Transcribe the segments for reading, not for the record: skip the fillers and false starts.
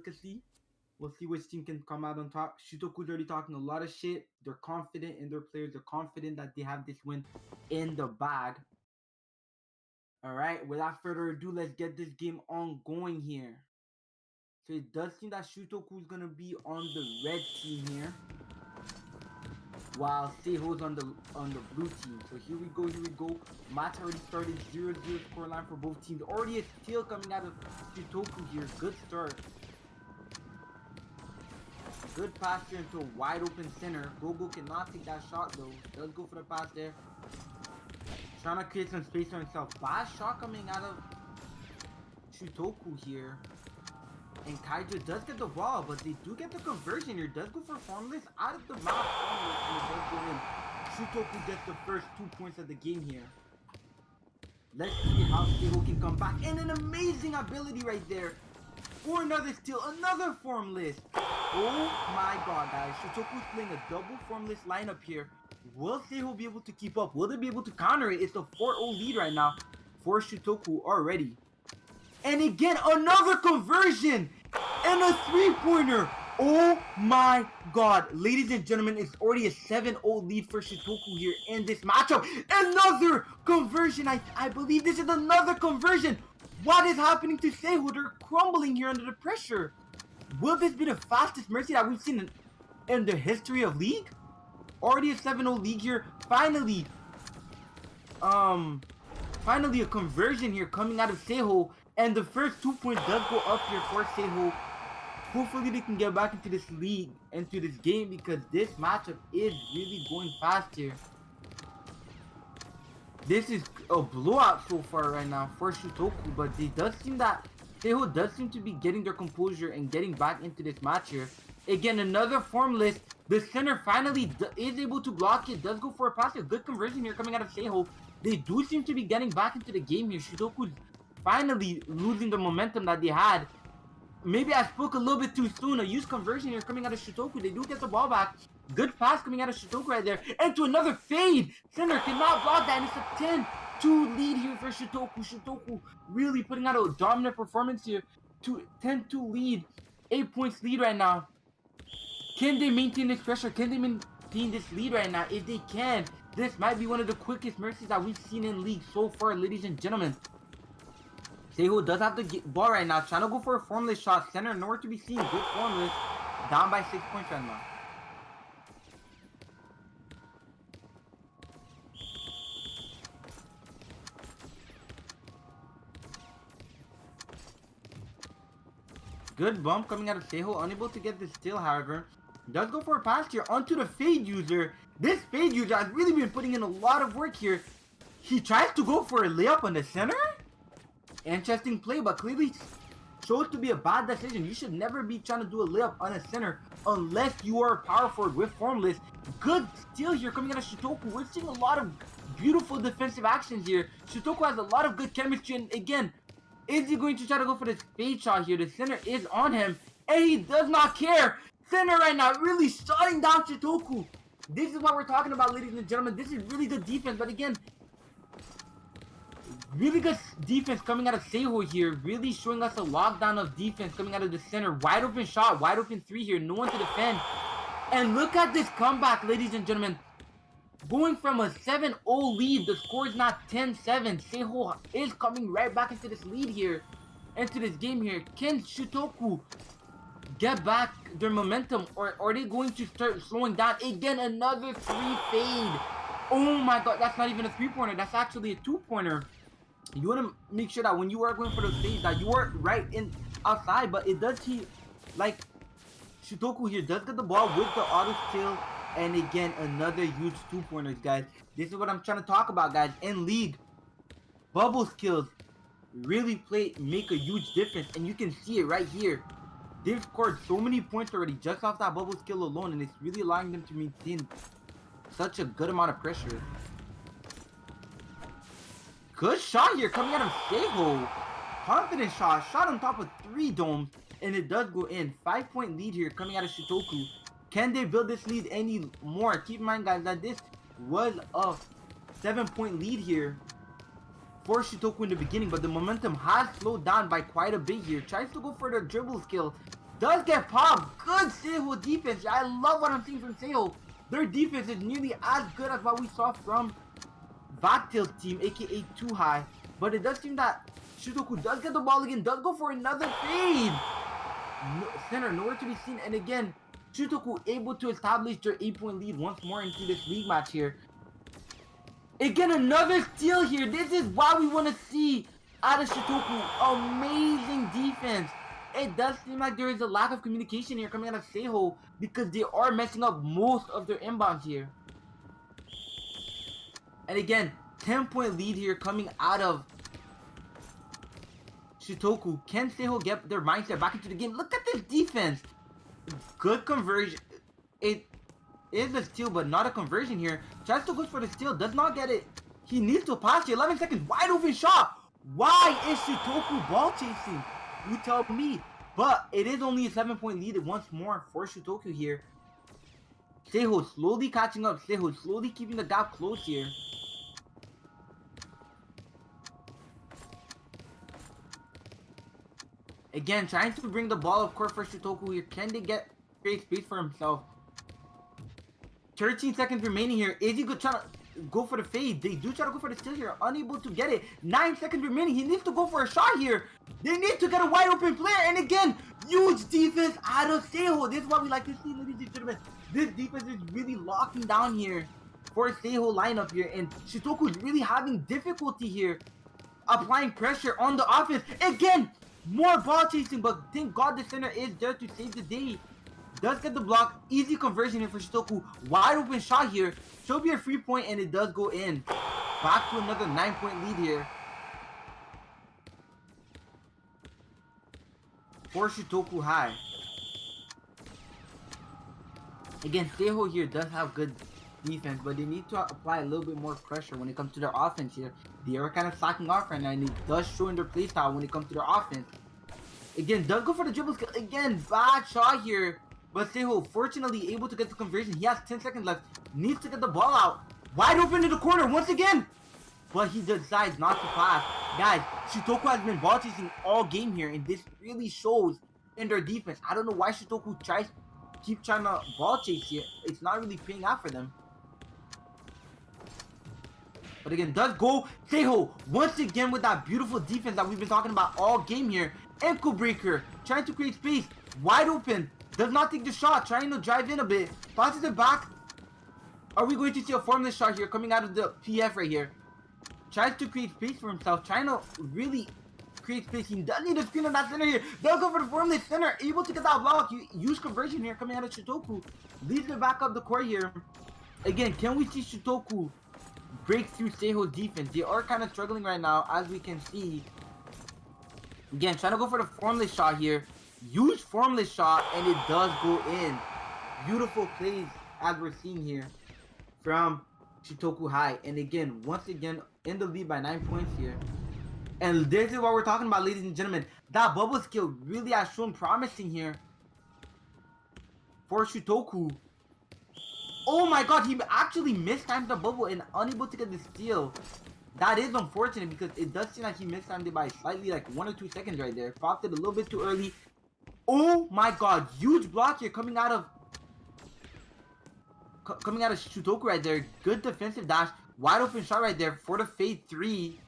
efficacy. We'll see which team can come out on top. Shutoku's already talking a lot of shit. They're confident in their players. They're confident that they have this win in the bag. All right, without further ado, let's get this game ongoing here. So it does seem that Shutoku is going to be on the red team here, while Seiho's on the blue team. So here we go. Match already started, 0-0 scoreline for both teams. Already a steal coming out of Shutoku here. Good start. Good pass here into a wide open center. Gogo cannot take that shot though. Does go for the pass there. Trying to create some space for himself. Bad shot coming out of Shutoku here. And Kaiju does get the ball, but they do get the conversion here. Does go for formless out of the mouth. And it does go in. Shutoku gets the first 2 points of the game here. Let's see how Seiho can come back. And an amazing ability right there. For another steal, another formless. Oh my god, guys. Shutoku's playing a double formless lineup here. Will Seiho be able to keep up? Will they be able to counter it? It's a 4-0 lead right now for Shutoku already. And again, another conversion and a three-pointer. Oh my god. Ladies and gentlemen, it's already a 7-0 lead for Shutoku here in this matchup. Another conversion. I believe this is another conversion. What is happening to Seiho? They're crumbling here under the pressure. Will this be the fastest mercy that we've seen in the history of League? Already a 7-0 league here. Finally a conversion here coming out of Seiho. And the first 2 points does go up here for Seiho. Hopefully they can get back into this league, into this game, because this matchup is really going fast here. This is a blowout so far right now for Shutoku, but it does seem that Seiho does seem to be getting their composure and getting back into this match here. Again, another formless. The center finally is able to block it. Does go for a pass. A good conversion here coming out of Seiho. They do seem to be getting back into the game here. Shutoku's finally losing the momentum that they had. Maybe I spoke a little bit too soon. A used conversion here coming out of Shutoku. They do get the ball back. Good pass coming out of Shutoku right there. And to another fade. Center cannot block that. And it's a 10-2 lead here for Shutoku. Shutoku really putting out a dominant performance here. 10-2 lead. 8 points lead right now. Can they maintain this pressure? Can they maintain this lead right now? If they can, this might be one of the quickest mercies that we've seen in League so far, ladies and gentlemen. Seiho does have the ball right now. Trying to go for a formless shot. Center nowhere to be seen. Good formless. Down by 6 points right now. Good bump coming out of Seiho. Unable to get the steal, however. Does go for a pass here onto the fade user. This fade user has really been putting in a lot of work here. He tries to go for a layup on the center. Interesting play, but clearly shows to be a bad decision. You should never be trying to do a layup on a center unless you are a power forward with formless. Good steal here coming out of Shutoku. We're seeing a lot of beautiful defensive actions here. Shutoku has a lot of good chemistry, and again, is he going to try to go for this fade shot here? The center is on him, and he does not care. Center right now really shutting down Shutoku. This is what we're talking about, ladies and gentlemen. This is really good defense, but again, really good defense coming out of Seiho here. Really showing us a lockdown of defense coming out of the center. Wide open shot, wide open three here. No one to defend. And look at this comeback, ladies and gentlemen. Going from a 7-0 lead, the score is not 10-7. Seiho is coming right back into this lead here, into this game here. Can Shutoku get back their momentum, or are they going to start slowing down? Again, another free fade. Oh my god, that's not even a three-pointer. That's actually a two-pointer. You want to make sure that when you are going for those fades that you are right in outside, but it does see like Shutoku here does get the ball with the auto steal. And again, another huge two-pointers, guys. This is what I'm trying to talk about, guys. In League, bubble skills really make a huge difference, and you can see it right here. They've scored so many points already just off that bubble skill alone, and it's really allowing them to maintain such a good amount of pressure. Good shot here coming out of Seiho. Confident shot on top of 3 domes, and it does go in. 5-point lead here coming out of Shutoku. Can they build this lead any more? Keep in mind, guys, that this was a 7-point lead here for Shutoku in the beginning, but the momentum has slowed down by quite a bit here. Tries to go for the dribble skill. Does get popped. Good Seiho defense. I love what I'm seeing from Seiho. Their defense is nearly as good as what we saw from Vatil's team, aka Too High. But it does seem that Shutuko does get the ball again, does go for another fade. No, center nowhere to be seen, and again, Shutuko able to establish their 8-point lead once more into this league match here. Again, another steal here. This is what we want to see out of Shutuko. Amazing defense. It does seem like there is a lack of communication here coming out of Seiho because they are messing up most of their inbounds here. And again, 10-point lead here coming out of Shutuko. Can Seiho get their mindset back into the game? Look at this defense. Good conversion. It is a steal, but not a conversion here. Tries to go for the steal. Does not get it. He needs to pass here. 11 seconds. Wide open shot. Why is Shutuko ball chasing? You tell me. But it is only a 7-point lead once more for Shutuko here. Seiho slowly catching up. Seiho slowly keeping the gap close here. Again, trying to bring the ball up court for Shutuko here. Can they create space for himself? 13 seconds remaining here. Is he good trying to go for the fade? They do try to go for the steal here. Unable to get it. 9 seconds remaining. He needs to go for a shot here. They need to get a wide open player. And again, huge defense out of Seiho. This is what we like to see, ladies and gentlemen. This defense is really locking down here for Seiho lineup here. And Shutuko is really having difficulty here applying pressure on the offense. Again, more ball chasing, but thank God the center is there to save the day. Does get the block. Easy conversion here for Shutuko. Wide open shot here. Should be a free point, and it does go in. Back to another 9-point lead here for Shutuko High. Again, Seiho here does have good defense, but they need to apply a little bit more pressure when it comes to their offense here. They are kind of slacking off right now, and it does show in their play style when it comes to their offense. Again, does go for the dribble skill. Again, bad shot here. But Seiho, fortunately, able to get the conversion. He has 10 seconds left. Needs to get the ball out. Wide open in the corner once again. But he decides not to pass. Guys, Shutuko has been ball chasing all game here, and this really shows in their defense. I don't know why Shutuko keep trying to ball chase here. It's not really paying out for them. But again, does go Seiho once again with that beautiful defense that we've been talking about all game here. Ankle breaker, trying to create space, wide open, does not take the shot, trying to drive in a bit, passes it back. Are we going to see a formless shot here coming out of the PF right here? Tries to create space for himself, trying to really create space. He does need a screen on that center here. Does go for the formless center, able to get that block. Use conversion here coming out of Shutuko. Leads it back up the court here. Again, can we see Shutuko break through Seiho's defense? They are kind of struggling right now, as we can see. Again, trying to go for the formless shot here. Huge formless shot, and it does go in. Beautiful plays, as we're seeing here from Shutuko High. And again, once again, in the lead by 9 points here. And this is what we're talking about, ladies and gentlemen. That bubble skill really has shown promising here for Shutuko. Oh my god, he actually mistimed the bubble and unable to get the steal. That is unfortunate because it does seem like he mistimed it by slightly, like 1 or 2 seconds right there. Popped it a little bit too early. Oh my god, huge block here coming out of Shutuko right there. Good defensive dash. Wide open shot right there for the fade 3.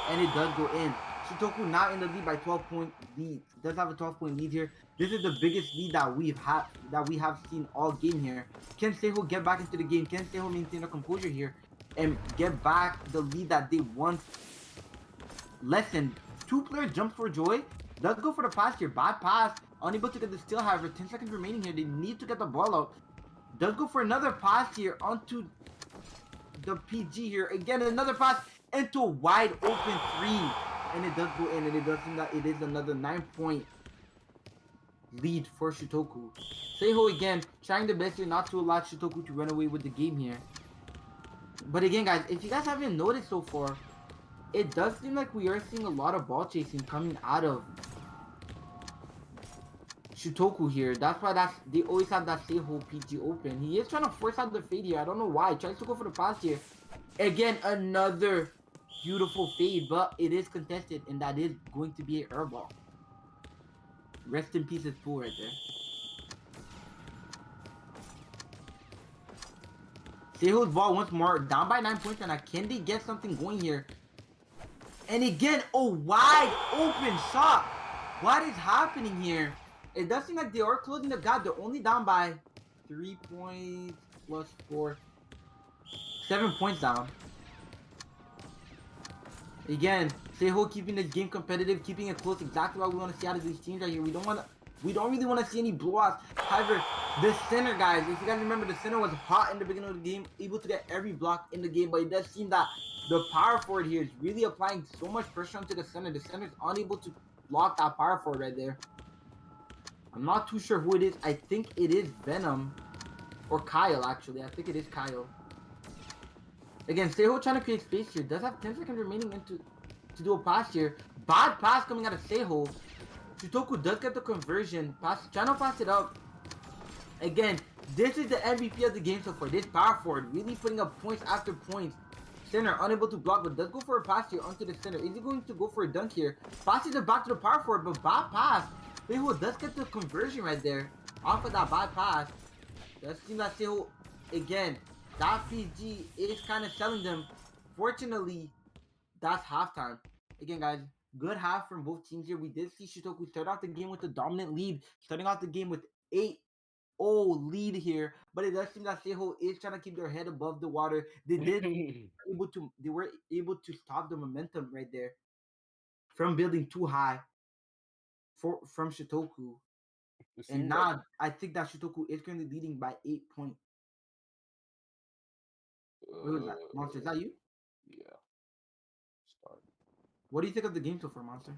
And it does go in. Shutuko now in the lead by 12-point lead. Does have a 12-point lead here. This is the biggest lead that we have seen all game here. Can Seiho get back into the game? Can Seiho maintain their composure here and get back the lead that they once lessened? 2 players jump for joy. Does go for the pass here. Bad pass. Unable to get the steal, however. 10 seconds remaining here. They need to get the ball out. Does go for another pass here onto the PG here. Again, another pass into a wide open 3. And it does go in. And it does seem that it is another 9-point lead for Shutuko. Seiho again trying the best here not to allow Shutuko to run away with the game here. But again, guys, if you guys haven't noticed so far, it does seem like we are seeing a lot of ball chasing coming out of Shutuko here. That's why they always have that Seiho PG open. He is trying to force out the fade here. I don't know why. He tries to go for the pass here. Again, another beautiful fade, but it is contested, and that is going to be an air ball. Rest in peace, his pool right there. Seiho's ball once more, down by 9 points, and can they get something going here? And again, a wide open shot. What is happening here? It does seem like they are closing the gap. They're only down by 3 points plus 4. 7 points down. Again, Seiho keeping this game competitive, keeping it close. Exactly what we want to see out of these teams right here. We don't really want to see any blowouts. However, the center, guys, if you guys remember, the center was hot in the beginning of the game, able to get every block in the game, but it does seem that the power forward here is really applying so much pressure onto the center. The center is unable to block that power forward right there. I'm not too sure who it is. I think it is Venom or Kyle, actually. I think it is Kyle. Again, Seiho trying to create space here. Does have 10 seconds remaining to do a pass here. Bad pass coming out of Seiho. Shutuko does get the conversion. Trying to pass it up. Again, this is the MVP of the game so far. This power forward really putting up points after points. Center unable to block, but does go for a pass here onto the center. Is he going to go for a dunk here? Passes it back to the power forward, but bad pass. Seiho does get the conversion right there off of that bad pass. Does seem that Seiho, again, that PG is kind of selling them. Fortunately, that's halftime. Again, guys, good half from both teams here. We did see Shutoku start off the game with a dominant lead, starting off the game with 8-0 lead here. But it does seem that Seiho is trying to keep their head above the water. They were able to stop the momentum right there from building too high from Shutoku. And now I think that Shutoku is currently leading by 8 points. Who is that? Monster, is that you? Yeah. Start. What do you think of the game so far, Monster?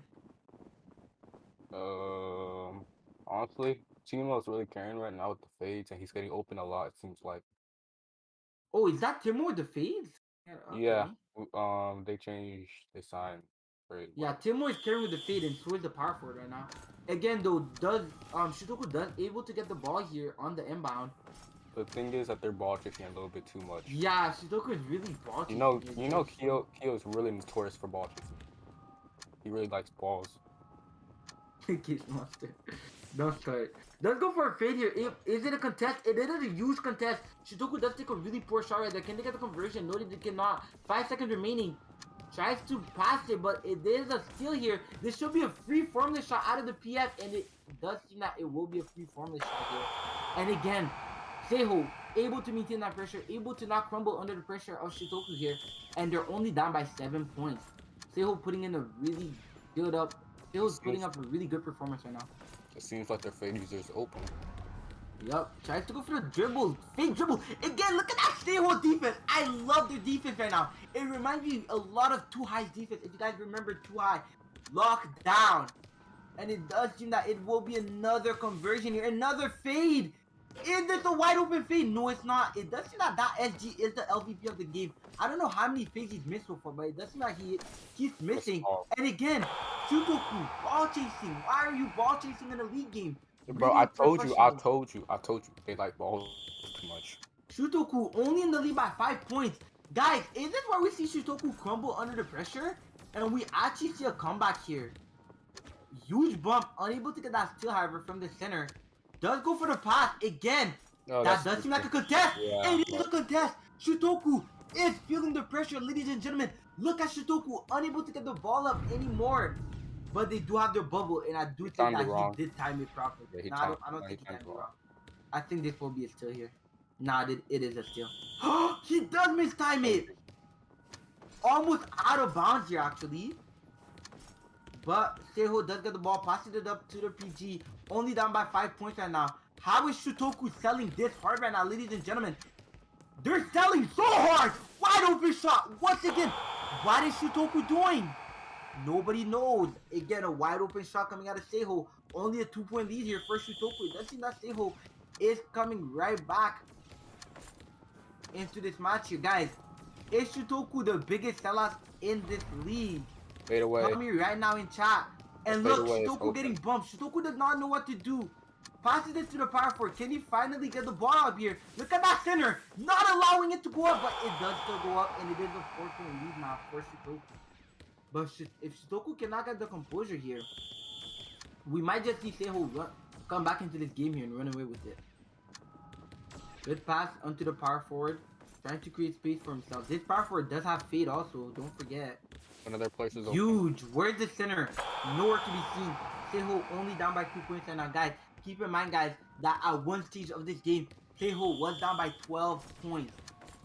Honestly, Timo's really carrying right now with the fades, and he's getting open a lot. It seems like. Oh, is that Timo with the fades? Yeah. Okay. They changed. They signed. Very Yeah, well. Timo is carrying with the fade, and so is the power forward right now. Again, though, Shutoku does able to get the ball here on the inbound. The thing is that they're ball chasing a little bit too much. Yeah, Shutoku is really ball chasing. Kyo is really notorious for ball chasing. He really likes balls. Kiss Monster. Don't start. Let's go for a fade here. Is it a contest? It is a huge contest. Shutoku does take a really poor shot right there. Can they get the conversion? No, they cannot. 5 seconds remaining. Tries to pass it, but it is a steal here. This should be a free formless shot out of the PF, and it does seem that it will be a free formless shot here. And again, Seiho able to maintain that pressure, able to not crumble under the pressure of Shutoku here, and they're only down by 7 points. Seiho putting in a really Seiho's putting up a really good performance right now. It seems like their fade user is open. Yup, tries to go for the dribble, fake dribble. Again, look at that Seiho defense. I love their defense right now. It reminds me a lot of Too High's defense. If you guys remember Too High, locked down. And it does seem that it will be another conversion here, another fade. Is this a wide open fade? No, it's not. It does seem that SG is the LVP of the game. I don't know how many fades he's missed so far, but it does seem like he keeps missing. And again, Shutoku, ball chasing. Why are you ball chasing in a league game? Bro, I told you. They like balls too much. Shutoku only in the lead by 5 points. Guys, is this where we see Shutoku crumble under the pressure? And we actually see a comeback here. Huge bump, unable to get that steal, however, from the center. Does go for the pass again. No, that does seem like a contest. Yeah, it is a contest. Shutoku is feeling the pressure, ladies and gentlemen. Look at Shutoku, unable to get the ball up anymore. But they do have their bubble, and I do think that he did time it properly. Yeah, I don't think he timed it wrong. I think this will be a steal here. Nah, it is a steal. He does mistime it. Almost out of bounds here, actually. But Seiho does get the ball, passes it up to the PG. Only down by 5 points right now. How is Shutoku selling this hard right now, ladies and gentlemen? They're selling so hard. Wide open shot. Once again, what is Shutoku doing? Nobody knows. Again, a wide open shot coming out of Seiho. Only a 2-point lead here for Shutoku. It does seem that Seiho is coming right back into this match here. Guys, is Shutoku the biggest sellout in this league? Fade away. Tell me right now in chat. And look, Shutoku getting bumped. Shutoku does not know what to do. Passes it to the power forward. Can he finally get the ball up here? Look at that center. Not allowing it to go up, but it does still go up. And it is a 4-point lead now for Shutoku. But if Shutoku cannot get the composure here, We might just see Seiho come back into this game here and run away with it. Good pass onto the power forward. Trying to create space for himself. This power forward does have fade also, don't forget. Another place is open. Huge. Where's the center? Nowhere to be seen. Seiho only down by 2 points right now. Guys, keep in mind, guys, that at one stage of this game, Seiho was down by 12 points.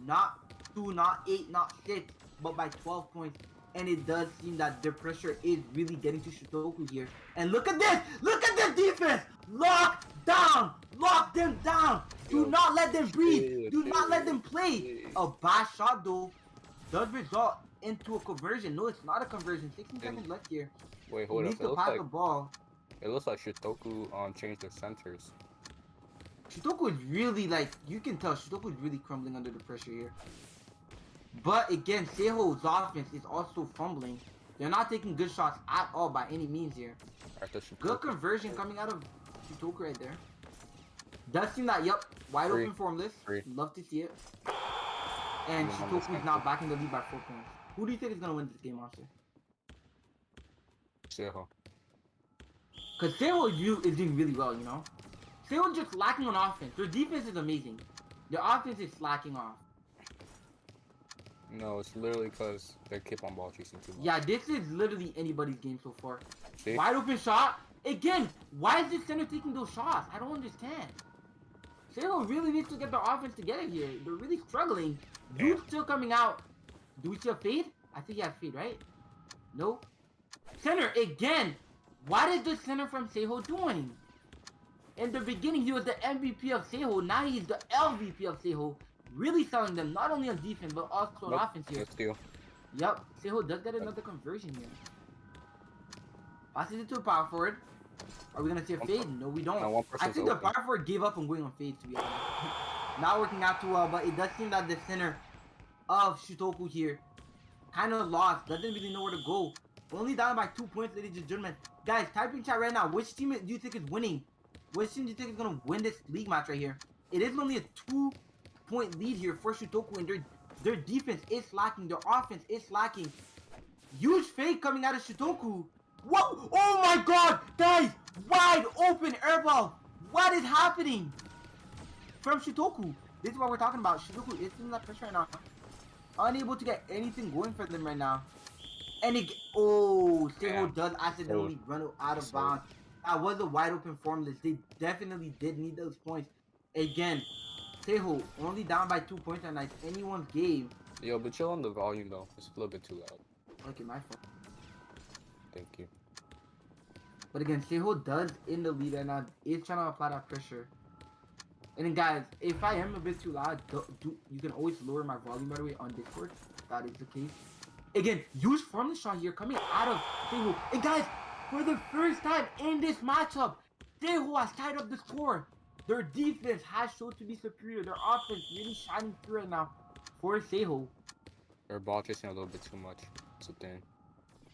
Not 2, not 8, not 6, but by 12 points. And it does seem that the pressure is really getting to Shutoku here. And look at this! Look at this defense! Lock down! Lock them down! Do not let them breathe! Do not let them play! A bad shot though does result into a conversion. No, it's not a conversion. 16 seconds left here. Wait, hold up. Needs to pass the ball. It looks like Shutoku changed their centers. Shutoku is really like, you can tell Shutoku is really crumbling under the pressure here. But again, Seiho's offense is also fumbling. They're not taking good shots at all by any means here. Good conversion coming out of Shutoku right there. Does seem that, yep, wide open formless. Love to see it. And Shutoku is now back in the lead by 4 points. Who do you think is going to win this game, Monster? Seiho. Because Seiho is doing really well, you know? Seiho just lacking on offense. Their defense is amazing. Their offense is slacking off. No, it's literally because they keep on ball chasing too much. Yeah, this is literally anybody's game so far. See? Wide open shot. Again, why is this center taking those shots? I don't understand. Seiho really needs to get their offense together here. They're really struggling. Dude's still coming out. Do we see a fade? I think he has fade, right? No. Center, again. What is the center from Seiho doing? In the beginning, he was the MVP of Seiho. Now he's the LVP of Seiho. Really selling them, not only on defense, but also on offense here. Steal. Yep, Seiho does get another conversion here. Passes it to a power forward. Are we going to see a fade? No, we don't. No, I think the power forward gave up on going on fade, to be honest. Not working out too well, but it does seem that the center of Shutoku here kind of lost. Doesn't really know where to go. Only down by 2 points, ladies and gentlemen. Guys, type in chat right now. Which team do you think is winning? Which team do you think is going to win this league match right here? It is only a 2-point lead here for Shutoku, and their defense is lacking. Their offense is lacking. Huge fake coming out of Shutoku. Whoa! Oh my god! Guys! Wide open airball! What is happening? From Shutoku. This is what we're talking about. Shutoku is feeling that pressure right now. Unable to get anything going for them right now. And Seiho does accidentally run out of bounds. That was a wide open formless. They definitely did need those points. Again, Seiho only down by 2 points and it's anyone's game. Yo, but chill on the volume though. It's a little bit too loud. Okay, my fault. Thank you. But again, Seiho does in the lead and now is trying to apply that pressure. And then guys, if I am a bit too loud, you can always lower my volume by the way on Discord. If that is the case. Again, huge formless shot here coming out of Seiho. And guys, for the first time in this matchup, Seiho has tied up the score. Their defense has shown to be superior. Their offense really shining through right now for Seiho. They're ball chasing a little bit too much. That's the thing.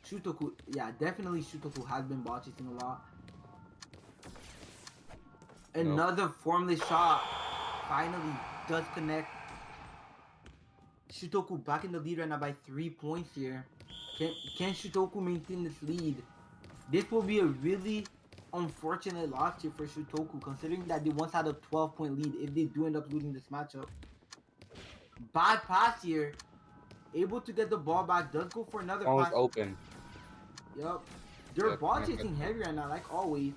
Shutoku, yeah, definitely Shutoku has been ball chasing a lot. Another formless shot finally does connect. Shutoku back in the lead right now by 3 points here. Can Shutoku maintain this lead? This will be a really unfortunate loss here for Shutoku, considering that they once had a 12-point lead if they do end up losing this matchup. Bad pass here. Able to get the ball back. Does go for another pass. Open. Yep. They're ball chasing heavy right now, like always.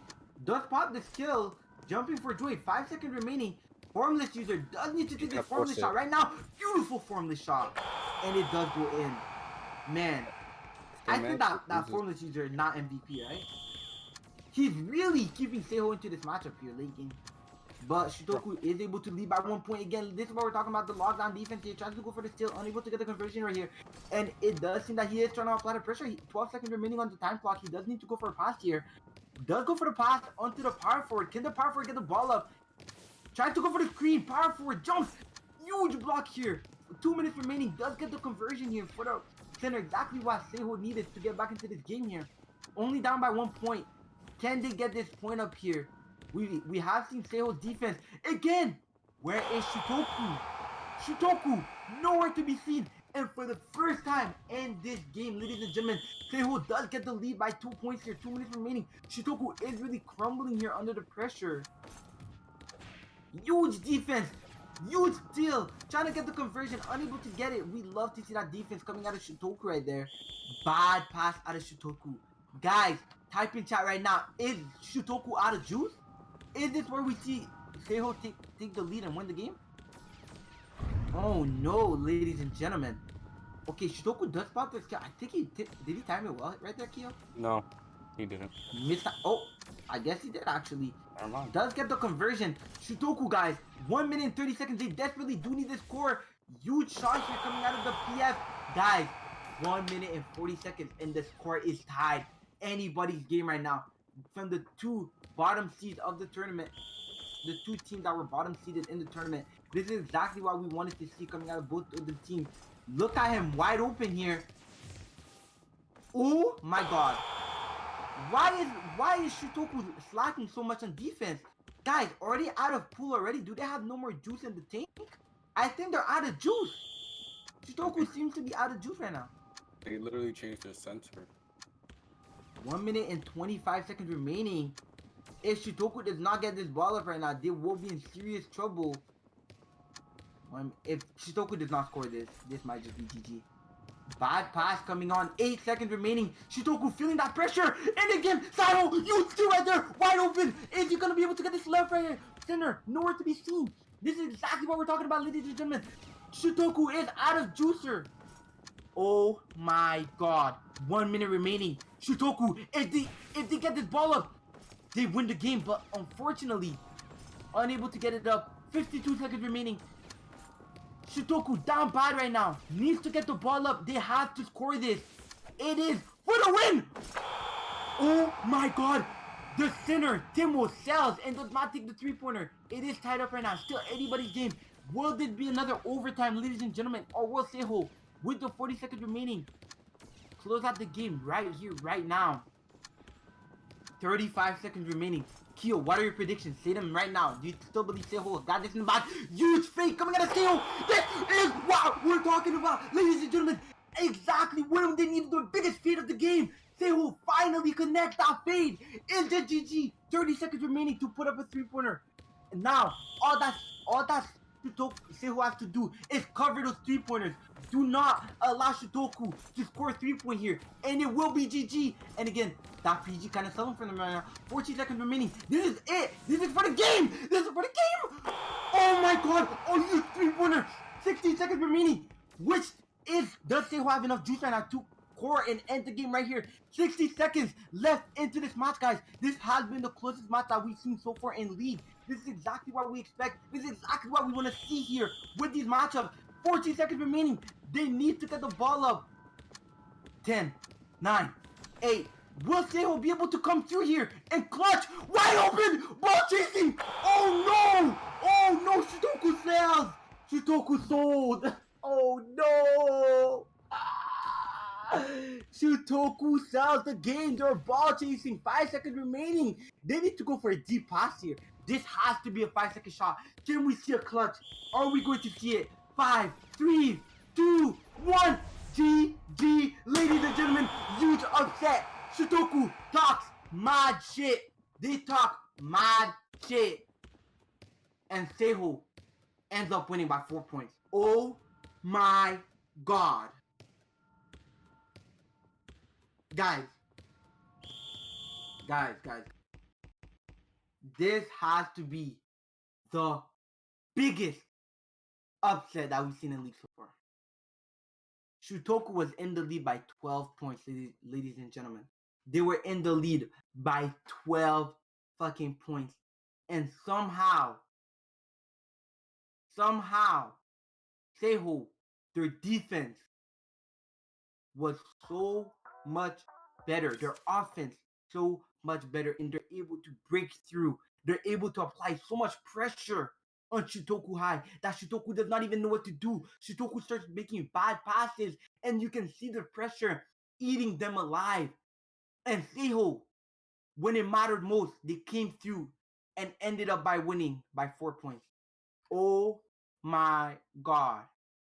Does pop the skill. Jumping for joy. 5 seconds remaining. Formless user does need to take this formless shot right now. Beautiful formless shot. And it does go in. Man. I think that formless user is not MVP, right? He's really keeping Seiho into this matchup here late game. But Shutoku is able to lead by 1 point. Again, this is what we're talking about, the lockdown defense here. Tries to go for the steal, unable to get the conversion right here. And it does seem that he is trying to apply the pressure. 12 seconds remaining on the time clock. He does need to go for a pass here. Does go for the pass onto the power forward. Can the power forward get the ball up? Tries to go for the screen. Power forward jumps. Huge block here. 2 minutes remaining. Does get the conversion here for the center. Exactly what Seiho needed to get back into this game here. Only down by 1 point. Can they get this point up here? We have seen Seiho's defense. Again, where is Shutoku? Shutoku, nowhere to be seen. And for the first time in this game, ladies and gentlemen, Seiho does get the lead by 2 points here. 2 minutes remaining. Shutoku is really crumbling here under the pressure. Huge defense. Huge steal. Trying to get the conversion. Unable to get it. We love to see that defense coming out of Shutoku right there. Bad pass out of Shutoku. Guys, type in chat right now. Is Shutoku out of juice? Is this where we see Seiho take the lead and win the game? Oh no, ladies and gentlemen. Okay, Shutoku does spot this kill. I think did he time it well right there, Kyo? No, he didn't. Missed. Oh, I guess he did actually. Never mind. Does get the conversion. Shutoku, guys. 1 minute and 30 seconds. They desperately do need this score. Huge shot here coming out of the PF. Guys, 1 minute and 40 seconds, and the score is tied. Anybody's game right now. From the two bottom seeds of the tournament, the two teams that were bottom seeded in the tournament. This is exactly what we wanted to see coming out of both of the teams. Look at him wide open here. Oh my god. Why is Shutoku slacking so much on defense? Guys, already out of pool already? Do they have no more juice in the tank? I think they're out of juice. Shutoku seems to be out of juice right now. They literally changed their sensor. 1 minute and 25 seconds remaining. If Shutoku does not get this ball up right now, they will be in serious trouble. If Shutoku does not score this might just be GG. Bad pass coming on. 8 seconds remaining. Shutoku feeling that pressure. And again, Seiho, you still right there, wide open. Is he gonna be able to get this left right here? Center, nowhere to be seen. This is exactly what we're talking about, ladies and gentlemen. Shutoku is out of juicer. Oh my god. 1 minute remaining. Shutoku, if they get this ball up, they win the game. But unfortunately, unable to get it up. 52 seconds remaining. Shutoku down bad right now. Needs to get the ball up. They have to score this. It is for the win. Oh my god. The center, Timo, sells and does not take the three-pointer. It is tied up right now. Still anybody's game. Will this be another overtime, ladies and gentlemen? Or will Seiho, with the 40 seconds remaining, close out the game right here, right now? 35 seconds remaining. Kyo, what are your predictions? Say them right now. Do you still believe Seiho got this in the bag? Huge fake coming out of Seiho. This is what we're talking about, ladies and gentlemen. Exactly when they needed the biggest fade of the game. Seiho finally connects that fade. Is the GG? 30 seconds remaining to put up a three-pointer. And now, all that Seiho has to do is cover those three-pointers. Do not allow Shutoku to score a three-point here. And it will be GG. And again, that PG kind of selling for them right now. 14 seconds remaining. This is it. This is for the game. This is for the game. Oh my god. Oh, you three-pointer. 16 seconds remaining. Which does Seiho have enough juice right now to score and end the game right here? 60 seconds left into this match, guys. This has been the closest match that we've seen so far in league. This is exactly what we expect. This is exactly what we want to see here with these matchups. 14 seconds remaining. They need to get the ball up. 10, 9, 8. Will Seiho be able to come through here and clutch? Wide open! Ball chasing! Oh no! Oh no! Shutoku sells! Shutoku sold! Oh no! Shutoku sells the game. They're ball chasing. 5 seconds remaining. They need to go for a deep pass here. This has to be a 5-second shot. Can we see a clutch? Are we going to see it? 5, 3, 2, 1. GG, ladies and gentlemen. Huge upset. Shutoku talks mad shit. They talk mad shit. And Seiho ends up winning by 4 points. Oh my god. Guys. This has to be the biggest upset that we've seen in league so far. Shutoku was in the lead by 12 points, ladies and gentlemen. They were in the lead by 12 fucking points. And somehow, Seiho, their defense was so much better. Their offense so much better. And they're able to break through. They're able to apply so much pressure on Shutoku High that Shutoku does not even know what to do. Shutoku starts making bad passes. And you can see the pressure eating them alive. And Seiho, when it mattered most, they came through and ended up by winning by 4 points. Oh my god.